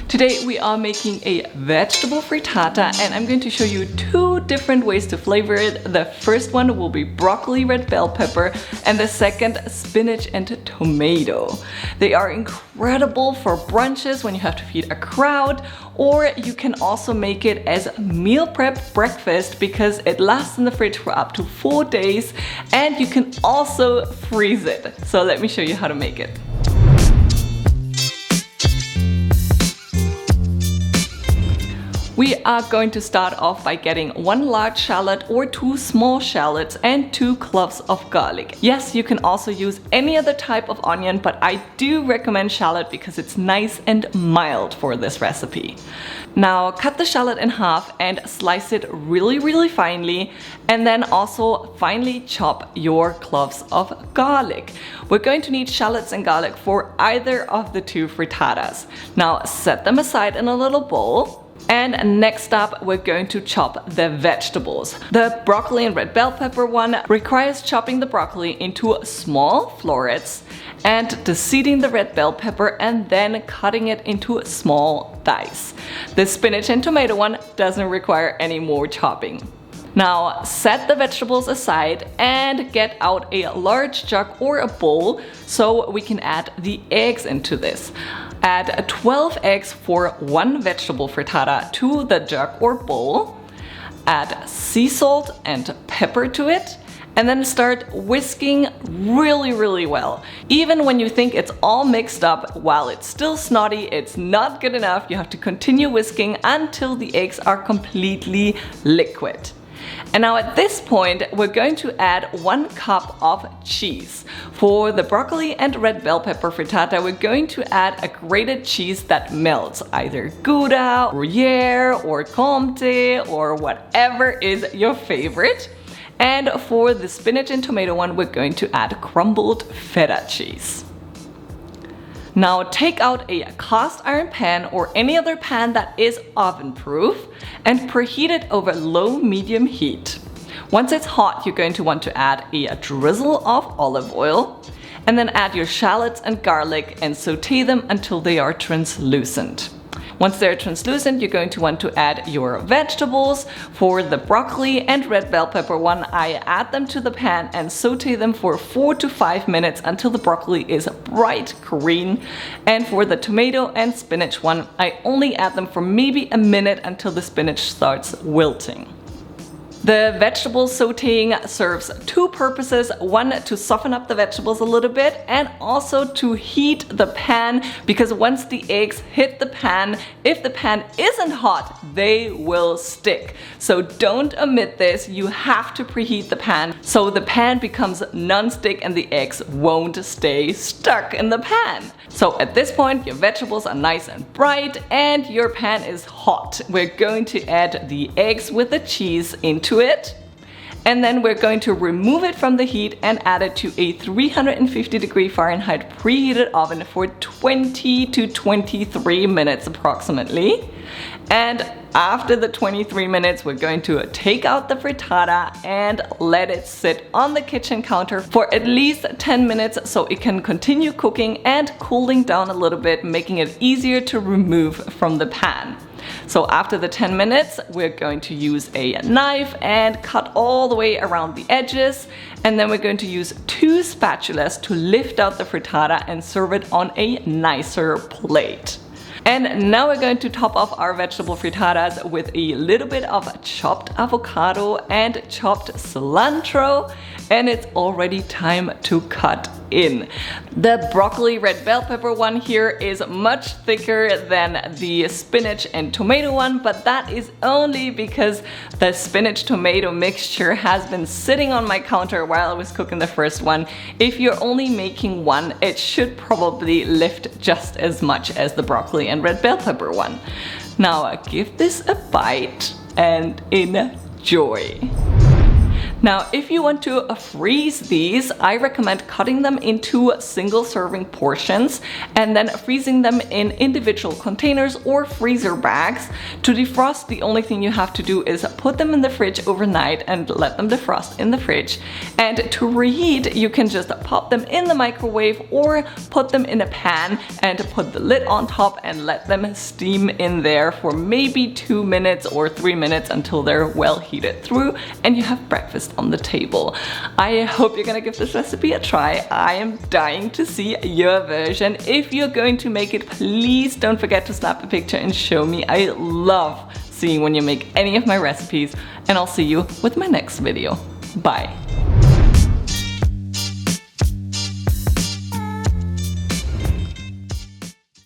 Today we are making a vegetable frittata and I'm going to show you two different ways to flavor it. The first one will be broccoli, red bell pepper, and the second spinach and tomato. They are incredible for brunches when you have to feed a crowd, or you can also make it as meal prep breakfast because it lasts in the fridge for up to 4 days and you can also freeze it. So let me show you how to make it. We are going to start off by getting 1 large shallot or 2 small shallots and 2 cloves of garlic. Yes, you can also use any other type of onion, but I do recommend shallot because it's nice and mild for this recipe. Now cut the shallot in half and slice it really finely, and then also finely chop your cloves of garlic. We're going to need shallots and garlic for either of the 2 frittatas. Now set them aside in a little bowl. And next up, we're going to chop the vegetables. The broccoli and red bell pepper one requires chopping the broccoli into small florets and deseeding the red bell pepper and then cutting it into small dice. The spinach and tomato one doesn't require any more chopping. Now set the vegetables aside and get out a large jug or a bowl so we can add the eggs into this. Add 12 eggs for 1 vegetable frittata to the jug or bowl. Add sea salt and pepper to it. And then start whisking really well. Even when you think it's all mixed up, while it's still snotty, it's not good enough. You have to continue whisking until the eggs are completely liquid. And now at this point, we're going to add 1 cup of cheese. For the broccoli and red bell pepper frittata, we're going to add a grated cheese that melts, either Gouda, Gruyere, or Comté, or whatever is your favorite. And for the spinach and tomato one, we're going to add crumbled feta cheese. Now take out a cast iron pan or any other pan that is oven proof and preheat it over low-medium heat. Once it's hot, you're going to want to add a drizzle of olive oil and then add your shallots and garlic and saute them until they are translucent. Once they're translucent, you're going to want to add your vegetables. For the broccoli and red bell pepper one, I add them to the pan and saute them for 4 to 5 minutes until the broccoli is bright green. And for the tomato and spinach one, I only add them for maybe a minute until the spinach starts wilting. The vegetable sauteing serves 2 purposes. One, to soften up the vegetables a little bit, and also to heat the pan, because once the eggs hit the pan, if the pan isn't hot, they will stick. So don't omit this. You have to preheat the pan so the pan becomes non-stick and the eggs won't stay stuck in the pan. So at this point, your vegetables are nice and bright and your pan is hot. We're going to add the eggs with the cheese into it. And then we're going to remove it from the heat and add it to a 350 Fahrenheit preheated oven for 20 to 23 minutes approximately. And after the 23 minutes, we're going to take out the frittata and let it sit on the kitchen counter for at least 10 minutes so it can continue cooking and cooling down a little bit, making it easier to remove from the pan. So after the 10 minutes, we're going to use a knife and cut all the way around the edges. And then we're going to use 2 spatulas to lift out the frittata and serve it on a nicer plate. And now we're going to top off our vegetable frittatas with a little bit of chopped avocado and chopped cilantro. And it's already time to cut in. The broccoli red bell pepper one here is much thicker than the spinach and tomato one, but that is only because the spinach tomato mixture has been sitting on my counter while I was cooking the first one. If you're only making one, it should probably lift just as much as the broccoli and red bell pepper one. Now give this a bite and enjoy. Now, if you want to freeze these, I recommend cutting them into single serving portions and then freezing them in individual containers or freezer bags. To defrost, the only thing you have to do is put them in the fridge overnight and let them defrost in the fridge. And to reheat, you can just pop them in the microwave or put them in a pan and put the lid on top and let them steam in there for maybe 2 minutes or 3 minutes until they're well heated through and you have breakfast on the table. I hope you're gonna give this recipe a try. I am dying to see your version. If you're going to make it, please don't forget to snap a picture and show me. I love seeing when you make any of my recipes, and I'll see you with my next video. Bye.